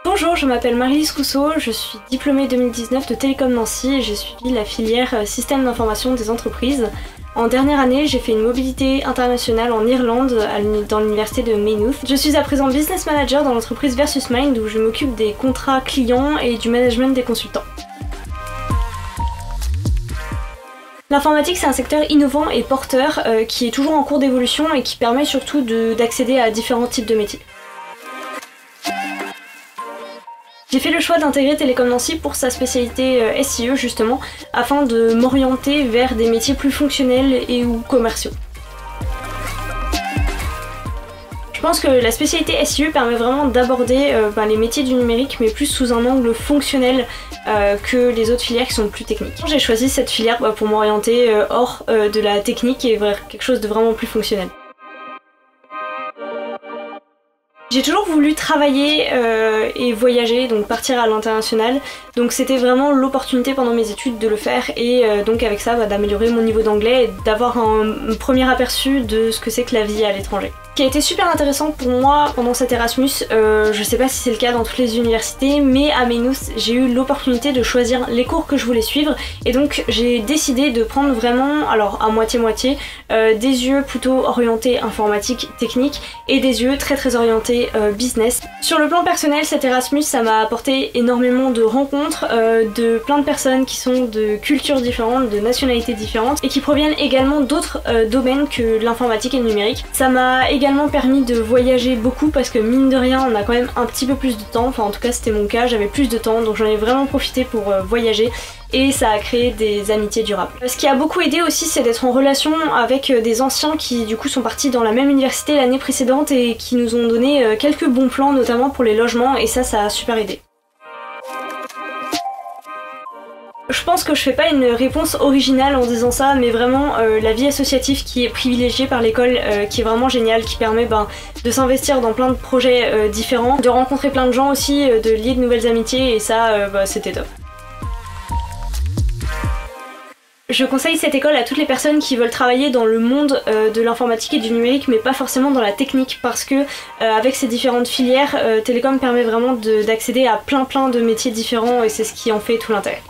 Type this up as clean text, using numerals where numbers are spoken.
Bonjour, je m'appelle Marie-Lise Rousseau, je suis diplômée 2019 de Télécom Nancy et j'ai suivi la filière Système d'information des entreprises. En dernière année, j'ai fait une mobilité internationale en Irlande dans l'université de Maynooth. Je suis à présent business manager dans l'entreprise Versus Mind où je m'occupe des contrats clients et du management des consultants. L'informatique, c'est un secteur innovant et porteur qui est toujours en cours d'évolution et qui permet surtout d'accéder à différents types de métiers. J'ai fait le choix d'intégrer Télécom Nancy pour sa spécialité SIE justement, afin de m'orienter vers des métiers plus fonctionnels et ou commerciaux. Je pense que la spécialité SIE permet vraiment d'aborder les métiers du numérique mais plus sous un angle fonctionnel que les autres filières qui sont plus techniques. J'ai choisi cette filière pour m'orienter hors de la technique et vers quelque chose de vraiment plus fonctionnel. J'ai toujours voulu travailler et voyager, donc partir à l'international, donc c'était vraiment l'opportunité pendant mes études de le faire et donc avec ça d'améliorer mon niveau d'anglais et d'avoir un premier aperçu de ce que c'est que la vie à l'étranger. Ce qui a été super intéressant pour moi pendant cet Erasmus, je sais pas si c'est le cas dans toutes les universités, mais à Maynooth j'ai eu l'opportunité de choisir les cours que je voulais suivre et donc j'ai décidé de prendre vraiment, alors à moitié-moitié, des yeux plutôt orientés informatique, technique et des yeux très orientés business. Sur le plan personnel, cet Erasmus ça m'a apporté énormément de rencontres de plein de personnes qui sont de cultures différentes, de nationalités différentes et qui proviennent également d'autres domaines que l'informatique et le numérique. Ça m'a également permis de voyager beaucoup parce que mine de rien on a quand même un petit peu plus de temps, enfin en tout cas c'était mon cas, j'avais plus de temps donc j'en ai vraiment profité pour voyager et ça a créé des amitiés durables. Ce qui a beaucoup aidé aussi c'est d'être en relation avec des anciens qui du coup sont partis dans la même université l'année précédente et qui nous ont donné quelques bons plans notamment pour les logements et ça a super aidé. Je pense que je fais pas une réponse originale en disant ça, mais vraiment la vie associative qui est privilégiée par l'école, qui est vraiment géniale, qui permet de s'investir dans plein de projets différents, de rencontrer plein de gens aussi, de lier de nouvelles amitiés et ça c'était top. Je conseille cette école à toutes les personnes qui veulent travailler dans le monde de l'informatique et du numérique mais pas forcément dans la technique parce que avec ces différentes filières, Télécom permet vraiment d'accéder à plein de métiers différents et c'est ce qui en fait tout l'intérêt.